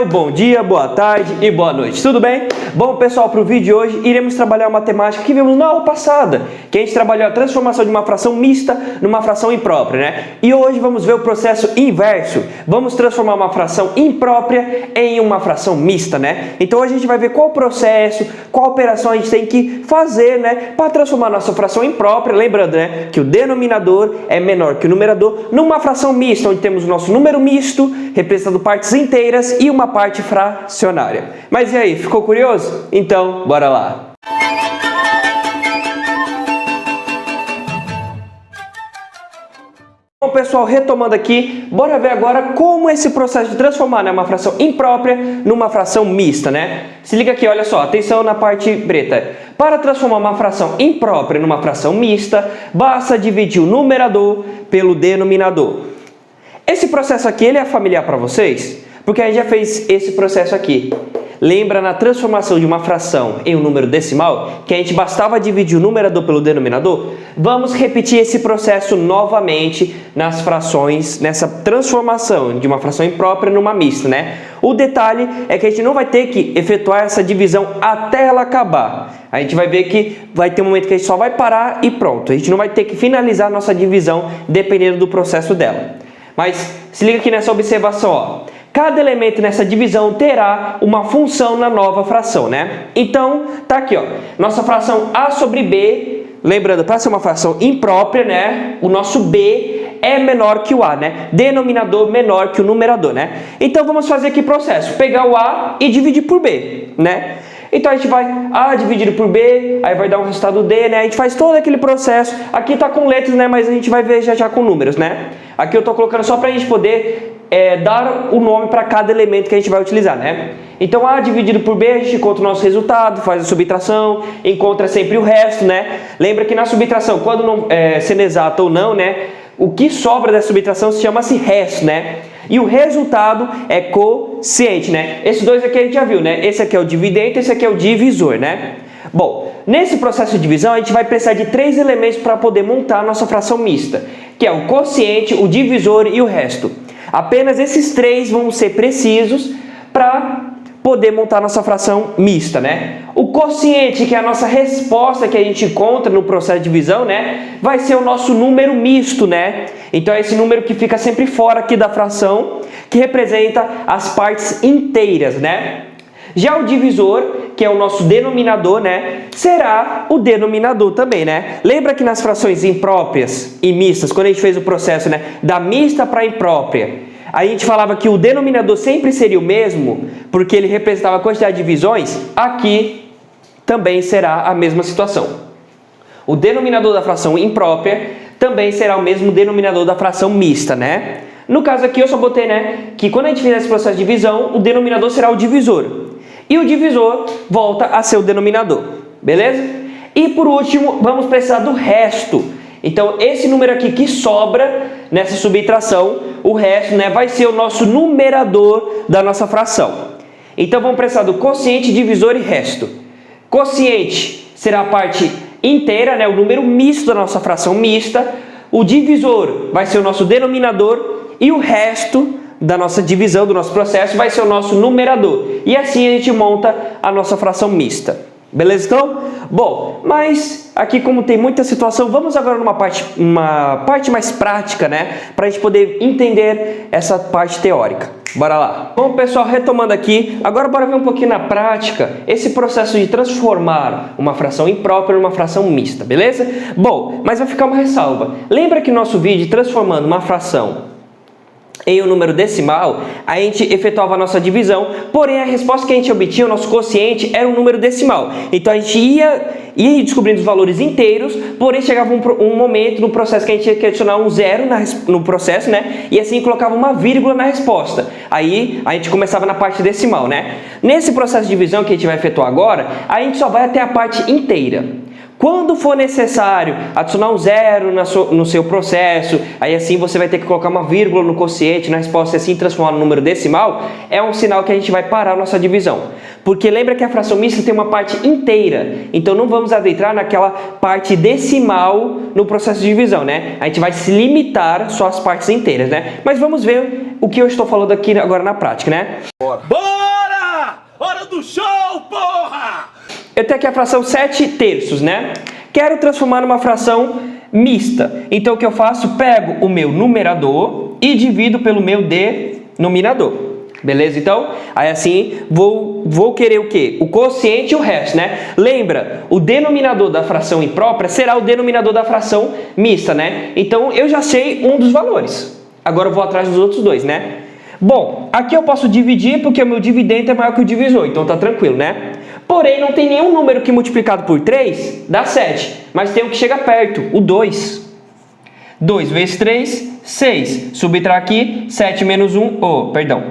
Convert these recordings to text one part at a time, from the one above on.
Bom dia, boa tarde e boa noite, tudo bem? Bom pessoal, para o vídeo de hoje iremos trabalhar uma matemática que vimos na aula passada, que a gente trabalhou a transformação de uma fração mista numa fração imprópria, né? E hoje vamos ver o processo inverso, vamos transformar uma fração imprópria em uma fração mista, né? Então hoje a gente vai ver qual processo, qual operação a gente tem que fazer, né? Para transformar a nossa fração imprópria, lembrando, né? Que o denominador é menor que o numerador, numa fração mista, onde temos o nosso número misto, representando partes inteiras e uma parte fracionária. Mas e aí, ficou curioso? Então, bora lá! Bom pessoal, retomando aqui, bora ver agora como esse processo de transformar, né, uma fração imprópria numa fração mista, né? Se liga aqui, olha só, atenção na parte preta. Para transformar uma fração imprópria numa fração mista, basta dividir o numerador pelo denominador. Esse processo aqui, ele é familiar para vocês? Porque a gente já fez esse processo aqui. Lembra na transformação de uma fração em um número decimal, que a gente bastava dividir o numerador pelo denominador? Vamos repetir esse processo novamente nas frações, nessa transformação de uma fração imprópria numa mista, né? O detalhe é que a gente não vai ter que efetuar essa divisão até ela acabar. A gente vai ver que vai ter um momento que a gente só vai parar e pronto. A gente não vai ter que finalizar a nossa divisão dependendo do processo dela. Mas se liga aqui nessa observação, ó. Cada elemento nessa divisão terá uma função na nova fração, né? Então, tá aqui, ó. Nossa fração A sobre B, lembrando, para ser uma fração imprópria, né? O nosso B é menor que o A, né? Denominador menor que o numerador, né? Então, vamos fazer aqui o processo. Pegar o A e dividir por B, né? Então, a gente vai A dividido por B, aí vai dar um resultado D, né? A gente faz todo aquele processo. Aqui tá com letras, né? Mas a gente vai ver já com números, né? Aqui eu tô colocando só pra gente poder dar o nome para cada elemento que a gente vai utilizar, né? Então, A dividido por B, a gente encontra o nosso resultado, faz a subtração, encontra sempre o resto, né? Lembra que na subtração, quando não sendo exato ou não, né? O que sobra da subtração se chama-se resto, né? E o resultado é quociente, né? Esses dois aqui a gente já viu, né? Esse aqui é o dividendo, esse aqui é o divisor, né? Bom, nesse processo de divisão, a gente vai precisar de 3 elementos para poder montar a nossa fração mista, que é o quociente, o divisor e o resto. Apenas esses 3 vão ser precisos para poder montar a nossa fração mista, né? O quociente, que é a nossa resposta que a gente encontra no processo de divisão, né? Vai ser o nosso número misto, né? Então é esse número que fica sempre fora aqui da fração, que representa as partes inteiras, né? Já o divisor, que é o nosso denominador, né? Será o denominador também, né? Lembra que nas frações impróprias e mistas, quando a gente fez o processo, né, da mista para a imprópria, a gente falava que o denominador sempre seria o mesmo, porque ele representava a quantidade de divisões. Aqui também será a mesma situação. O denominador da fração imprópria também será o mesmo denominador da fração mista, né? No caso aqui eu só botei, né, que quando a gente fizer esse processo de divisão, o denominador será o divisor. E o divisor volta a ser o denominador, beleza? E por último, vamos precisar do resto. Então, esse número aqui que sobra nessa subtração, o resto, né, vai ser o nosso numerador da nossa fração. Então, vamos precisar do quociente, divisor e resto. Quociente será a parte inteira, né, o número misto da nossa fração mista. O divisor vai ser o nosso denominador e o resto da nossa divisão, do nosso processo, vai ser o nosso numerador. E assim a gente monta a nossa fração mista. Beleza, então? Bom, mas aqui como tem muita situação, vamos agora numa parte mais prática, né? Para a gente poder entender essa parte teórica. Bora lá. Bom, pessoal, retomando aqui, agora bora ver um pouquinho na prática esse processo de transformar uma fração imprópria numa fração mista, beleza? Bom, mas vai ficar uma ressalva. Lembra que no nosso vídeo, transformando uma fração em um número decimal, a gente efetuava a nossa divisão, porém a resposta que a gente obtinha, o nosso quociente, era um número decimal. Então a gente ia descobrindo os valores inteiros, porém chegava um momento no processo que a gente tinha que adicionar um zero no processo, né? E assim colocava uma vírgula na resposta. Aí a gente começava na parte decimal, né? Nesse processo de divisão que a gente vai efetuar agora, a gente só vai até a parte inteira. Quando for necessário adicionar um zero no seu processo, aí assim você vai ter que colocar uma vírgula no quociente, na resposta, e assim transformar no número decimal, é um sinal que a gente vai parar a nossa divisão. Porque lembra que a fração mista tem uma parte inteira, então não vamos adentrar naquela parte decimal no processo de divisão, né? A gente vai se limitar só às partes inteiras, né? Mas vamos ver o que eu estou falando aqui agora na prática, né? Bora! Hora do show, porra! Eu tenho aqui a fração 7/3, né? Quero transformar numa fração mista. Então o que eu faço? Pego o meu numerador e divido pelo meu denominador. Beleza? Então, aí assim, vou querer o quê? O quociente e o resto, né? Lembra, o denominador da fração imprópria será o denominador da fração mista, né? Então, eu já sei um dos valores. Agora eu vou atrás dos outros dois, né? Bom, aqui eu posso dividir porque o meu dividendo é maior que o divisor, então tá tranquilo, né? Porém, não tem nenhum número que multiplicado por 3 dá 7, mas tem um que chega perto, o 2. 2 vezes 3, 6. Subtrair aqui, 7 menos 1,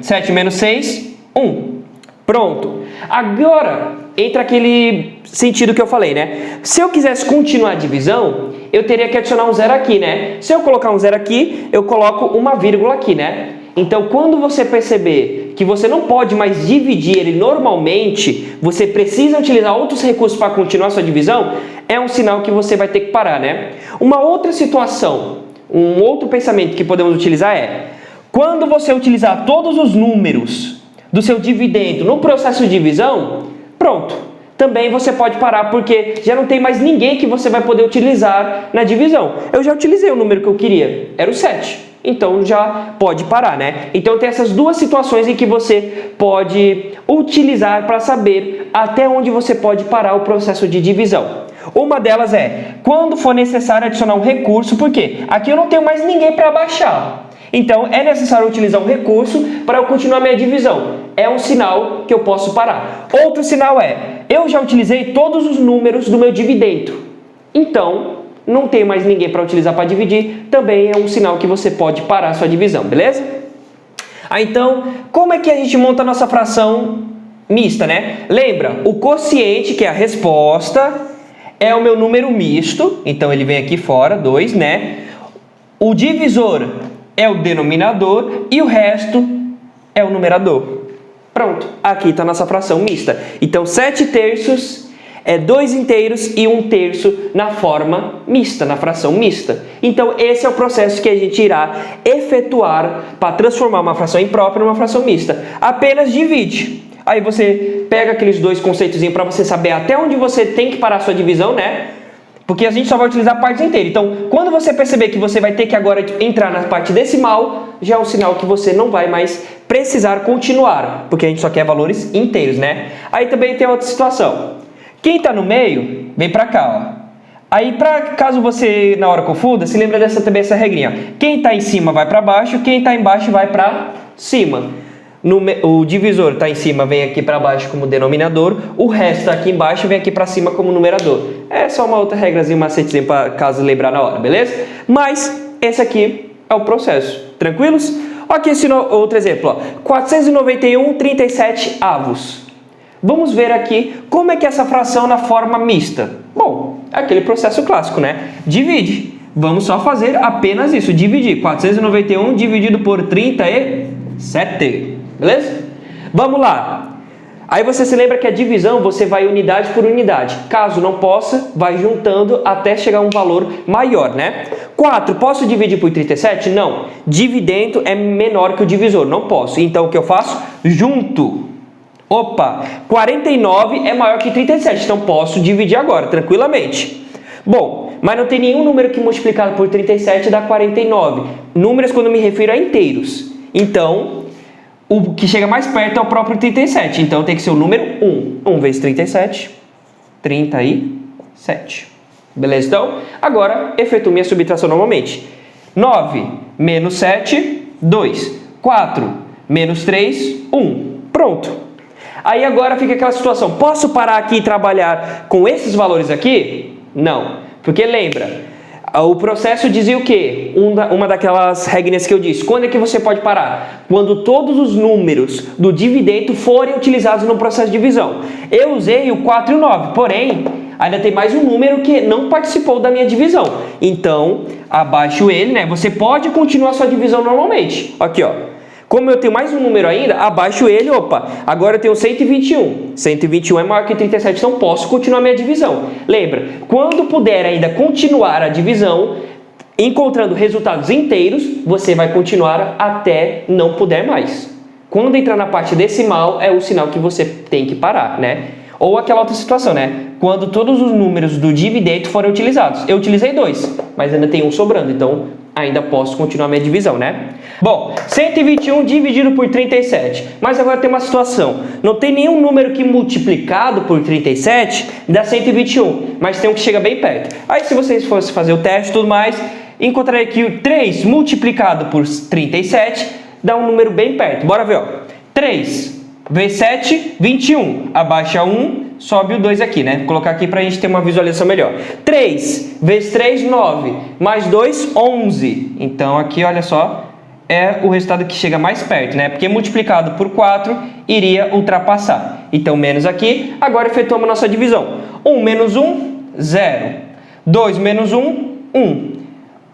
7 menos 6, 1. Pronto. Agora, entra aquele sentido que eu falei, né? Se eu quisesse continuar a divisão, eu teria que adicionar um zero aqui, né? Se eu colocar um zero aqui, eu coloco uma vírgula aqui, né? Então, quando você perceber que você não pode mais dividir ele normalmente, você precisa utilizar outros recursos para continuar a sua divisão, é um sinal que você vai ter que parar, né? Uma outra situação, um outro pensamento que podemos utilizar é, quando você utilizar todos os números do seu dividendo no processo de divisão, pronto. Também você pode parar, porque já não tem mais ninguém que você vai poder utilizar na divisão. Eu já utilizei o número que eu queria, era o 7. Então já pode parar, né? Então tem essas duas situações em que você pode utilizar para saber até onde você pode parar o processo de divisão. Uma delas é quando for necessário adicionar um recurso, porque aqui eu não tenho mais ninguém para baixar. Então é necessário utilizar um recurso para eu continuar minha divisão. É um sinal que eu posso parar. Outro sinal é, eu já utilizei todos os números do meu dividendo. Então não tem mais ninguém para utilizar para dividir, também é um sinal que você pode parar a sua divisão, beleza? Então, como é que a gente monta a nossa fração mista, né? Lembra, o quociente, que é a resposta, é o meu número misto, então ele vem aqui fora, 2, né? O divisor é o denominador e o resto é o numerador. Pronto, aqui está a nossa fração mista. Então, 7/3 é 2 inteiros e 1/3 na forma mista, na fração mista. Então, esse é o processo que a gente irá efetuar para transformar uma fração imprópria numa fração mista. Apenas divide. Aí você pega aqueles dois conceitos para você saber até onde você tem que parar a sua divisão, né? Porque a gente só vai utilizar a parte inteira. Então, quando você perceber que você vai ter que agora entrar na parte decimal, já é um sinal que você não vai mais precisar continuar, porque a gente só quer valores inteiros, né? Aí também tem outra situação. Quem está no meio, vem para cá, ó. Aí, caso você na hora confunda, se lembra também essa regrinha. Quem está em cima vai para baixo, quem está embaixo vai para cima. O divisor está em cima, vem aqui para baixo como denominador, o resto está aqui embaixo, vem aqui para cima como numerador. É só uma outra regrazinha, macetezinho para caso lembrar na hora, beleza? Mas esse aqui é o processo. Tranquilos? Aqui esse outro exemplo, ó. 491,37 avos. Vamos ver aqui como é que é essa fração na forma mista. Bom, aquele processo clássico, né? Divide. Vamos só fazer apenas isso, dividir. 491 dividido por 37. Beleza? Vamos lá. Aí você se lembra que a divisão você vai unidade por unidade. Caso não possa, vai juntando até chegar a um valor maior, né? 4, posso dividir por 37? Não. Dividendo é menor que o divisor, não posso. Então o que eu faço? Junto. Opa, 49 é maior que 37, então posso dividir agora, tranquilamente. Bom, mas não tem nenhum número que multiplicado por 37 dá 49. Números quando eu me refiro a inteiros. Então, o que chega mais perto é o próprio 37. Então tem que ser o número 1. 1 vezes 37, 37. Beleza? Então, agora efetuo minha subtração normalmente. 9 menos 7, 2. 4 menos 3, 1. Pronto. Aí agora fica aquela situação. Posso parar aqui e trabalhar com esses valores aqui? Não. Porque lembra, o processo dizia o quê? Uma daquelas regras que eu disse. Quando é que você pode parar? Quando todos os números do dividendo forem utilizados no processo de divisão. Eu usei o 4 e o 9, porém, ainda tem mais um número que não participou da minha divisão. Então, abaixo ele, né? Você pode continuar a sua divisão normalmente. Aqui, ó. Como eu tenho mais um número ainda, abaixo ele, opa, agora eu tenho 121. 121 é maior que 37, então posso continuar minha divisão. Lembra, quando puder ainda continuar a divisão, encontrando resultados inteiros, você vai continuar até não puder mais. Quando entrar na parte decimal, é o sinal que você tem que parar, né? Ou aquela outra situação, né? Quando todos os números do dividendo forem utilizados. Eu utilizei 2, mas ainda tem um sobrando, então ainda posso continuar minha divisão, né? Bom, 121 dividido por 37. Mas agora tem uma situação. Não tem nenhum número que multiplicado por 37 dá 121, mas tem um que chega bem perto. Aí se vocês fossem fazer o teste e tudo mais, encontraria que o 3 multiplicado por 37 dá um número bem perto. Bora ver, ó. 3 vezes 7, 21. Abaixa 1, sobe o 2 aqui, né? Vou colocar aqui pra gente ter uma visualização melhor. 3 vezes 3, 9. Mais 2, 11. Então aqui, olha só, é o resultado que chega mais perto, né? Porque multiplicado por 4 iria ultrapassar. Então menos aqui, agora efetuamos a nossa divisão. 1 menos 1, 0. 2 menos 1, 1.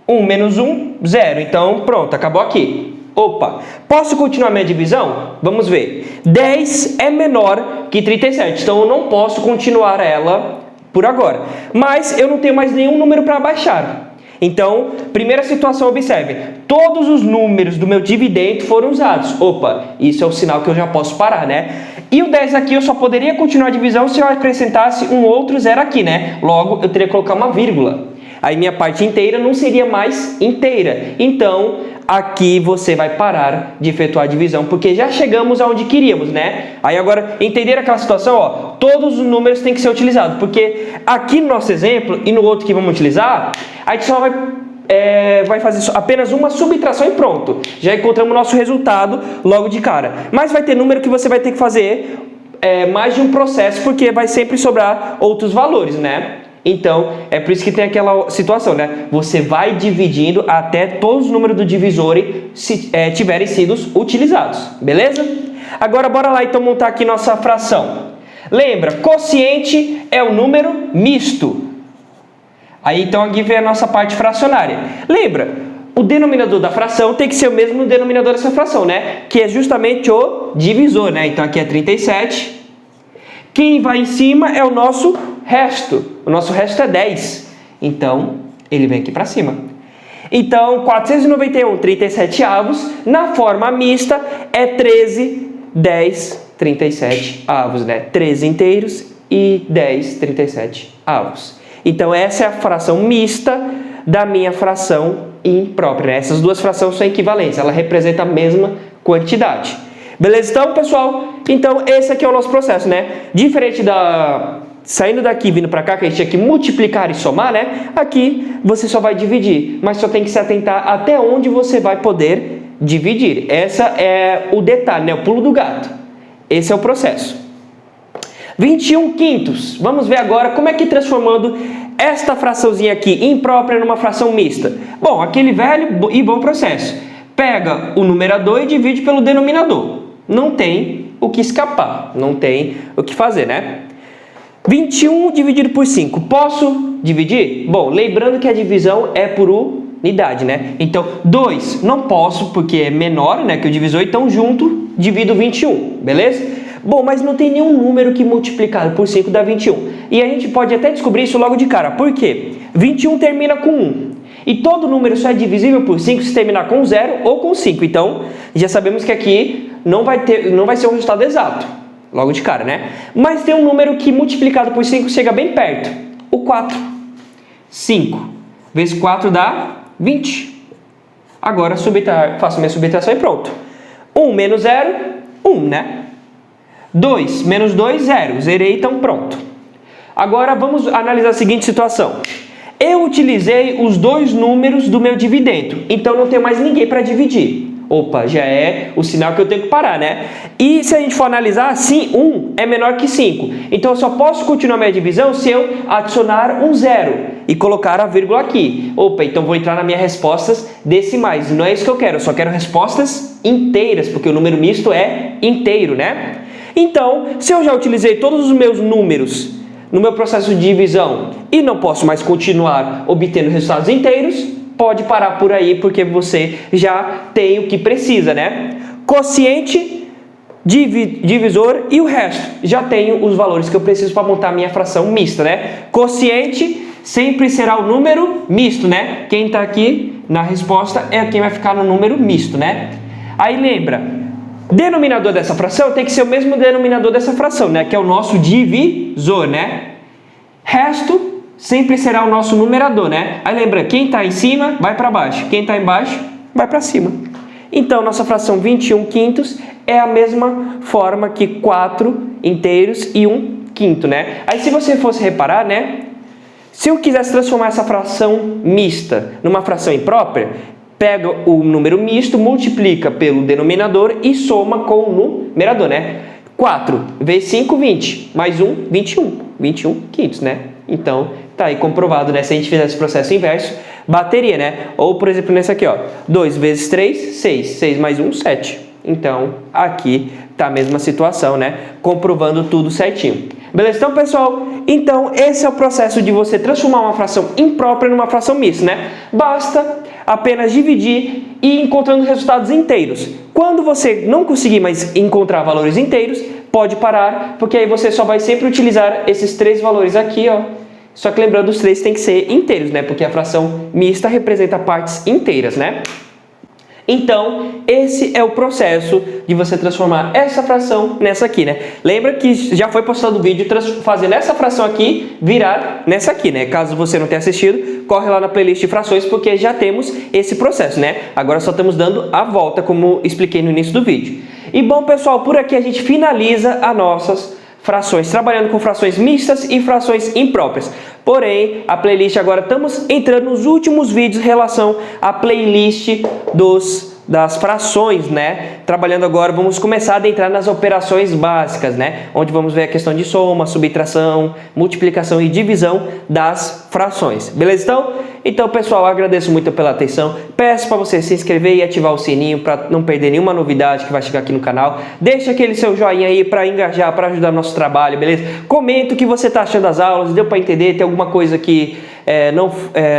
1 menos 1, 0. Então pronto, acabou aqui. Opa, posso continuar minha divisão? Vamos ver. 10 é menor que 37, então eu não posso continuar ela por agora. Mas eu não tenho mais nenhum número para baixar. Então, primeira situação, observe. Todos os números do meu dividendo foram usados. Opa, isso é o sinal que eu já posso parar, né? E o 10 aqui eu só poderia continuar a divisão se eu acrescentasse um outro zero aqui, né? Logo, eu teria que colocar uma vírgula. Aí minha parte inteira não seria mais inteira. Então, aqui você vai parar de efetuar a divisão, porque já chegamos aonde queríamos, né? Aí agora, entender aquela situação, ó, todos os números têm que ser utilizados, porque aqui no nosso exemplo e no outro que vamos utilizar, a gente só vai fazer apenas uma subtração e pronto. Já encontramos o nosso resultado logo de cara. Mas vai ter número que você vai ter que fazer mais de um processo, porque vai sempre sobrar outros valores, né? Então, é por isso que tem aquela situação, né? Você vai dividindo até todos os números do divisor tiverem sido utilizados, beleza? Agora, bora lá então montar aqui nossa fração. Lembra, quociente é o número misto. Aí então aqui vem a nossa parte fracionária. Lembra, o denominador da fração tem que ser o mesmo denominador dessa fração, né? Que é justamente o divisor, né? Então aqui é 37. Quem vai em cima é o nosso resto. O nosso resto é 10. Então, ele vem aqui para cima. Então, 491 37 avos, na forma mista, é 13, 10, 37 avos, né? 13 inteiros e 10, 37 avos. Então, essa é a fração mista da minha fração imprópria, né? Essas duas frações são equivalentes, ela representa a mesma quantidade. Beleza, então, pessoal? Então, esse aqui é o nosso processo, né? Diferente saindo daqui e vindo para cá, que a gente tinha que multiplicar e somar, né? Aqui, você só vai dividir, mas só tem que se atentar até onde você vai poder dividir. Essa é o detalhe, né? O pulo do gato. Esse é o processo. 21 quintos. Vamos ver agora como é que transformando esta fraçãozinha aqui imprópria numa fração mista. Bom, aquele velho e bom processo. Pega o numerador e divide pelo denominador. Não tem o que escapar, não tem o que fazer, né? 21 dividido por 5. Posso dividir? Bom, lembrando que a divisão é por unidade, né? Então, 2 não posso, porque é menor, né, que o divisor, então junto divido 21, beleza? Bom, mas não tem nenhum número que multiplicado por 5 dá 21. E a gente pode até descobrir isso logo de cara. Por quê? 21 termina com 1. E todo número só é divisível por 5 se terminar com 0 ou com 5. Então, já sabemos que aqui não vai ser um resultado exato, logo de cara, né? Mas tem um número que multiplicado por 5 chega bem perto. O 4. 5 vezes 4 dá 20. Agora faço minha subtração e pronto. 1 menos 0, 1, né? 2 menos 2, 0. Zerei, então pronto. Agora vamos analisar a seguinte situação. Eu utilizei os dois números do meu dividendo, então não tenho mais ninguém para dividir. Opa, já é o sinal que eu tenho que parar, né? E se a gente for analisar, sim, 1 é menor que 5. Então eu só posso continuar minha divisão se eu adicionar um 0 e colocar a vírgula aqui. Opa, então vou entrar nas minhas respostas decimais. Não é isso que eu quero, eu só quero respostas inteiras, porque o número misto é inteiro, né? Então, se eu já utilizei todos os meus números no meu processo de divisão e não posso mais continuar obtendo resultados inteiros, pode parar por aí, porque você já tem o que precisa, né? quociente, divisor e o resto. Já tenho os valores que eu preciso para montar a minha fração mista, né? Quociente sempre será o número misto, né? Quem está aqui na resposta é quem vai ficar no número misto, né? Aí lembra, denominador dessa fração tem que ser o mesmo denominador dessa fração, né? Que é o nosso divisor, né? Resto sempre será o nosso numerador, né? Aí lembra, quem está em cima vai para baixo, quem está embaixo vai para cima. Então, nossa fração 21 quintos é a mesma forma que 4 inteiros e 1 quinto, né? Aí se você fosse reparar, né? Se eu quisesse transformar essa fração mista numa fração imprópria, pega o número misto, multiplica pelo denominador e soma com o numerador, né? 4 vezes 5, 20. Mais 1, 21. 21 quintos, né? Então, tá aí comprovado, né? Se a gente fizesse o processo inverso, bateria, né? Ou, por exemplo, nesse aqui, ó. 2 vezes 3, 6. 6 mais 1, 7. Então, aqui tá a mesma situação, né? Comprovando tudo certinho. Beleza? Então, pessoal, esse é o processo de você transformar uma fração imprópria numa fração mista, né? Basta apenas dividir e ir encontrando resultados inteiros. Quando você não conseguir mais encontrar valores inteiros, pode parar, porque aí você só vai sempre utilizar esses 3 valores aqui, ó. Só que lembrando, os 3 tem que ser inteiros, né? Porque a fração mista representa partes inteiras, né? Então, esse é o processo de você transformar essa fração nessa aqui, né? Lembra que já foi postado o vídeo fazendo essa fração aqui virar nessa aqui, né? Caso você não tenha assistido, corre lá na playlist de frações, porque já temos esse processo, né? Agora só estamos dando a volta, como expliquei no início do vídeo. E bom, pessoal, por aqui a gente finaliza as nossas frações, trabalhando com frações mistas e frações impróprias. Porém, a playlist agora estamos entrando nos últimos vídeos em relação à playlist das frações, né? Trabalhando agora, vamos começar a adentrar nas operações básicas, né? Onde vamos ver a questão de soma, subtração, multiplicação e divisão das frações. Beleza, então, pessoal, agradeço muito pela atenção. Peço para você se inscrever e ativar o sininho para não perder nenhuma novidade que vai chegar aqui no canal. Deixa aquele seu joinha aí para engajar, para ajudar o nosso trabalho, beleza? Comenta o que você está achando das aulas, deu para entender, tem alguma coisa que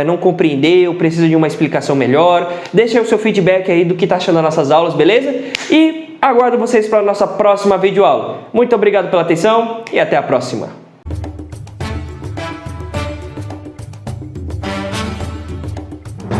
não compreendeu, precisa de uma explicação melhor. Deixa aí o seu feedback aí do que está achando das nossas aulas, beleza? E aguardo vocês para a nossa próxima videoaula. Muito obrigado pela atenção e até a próxima.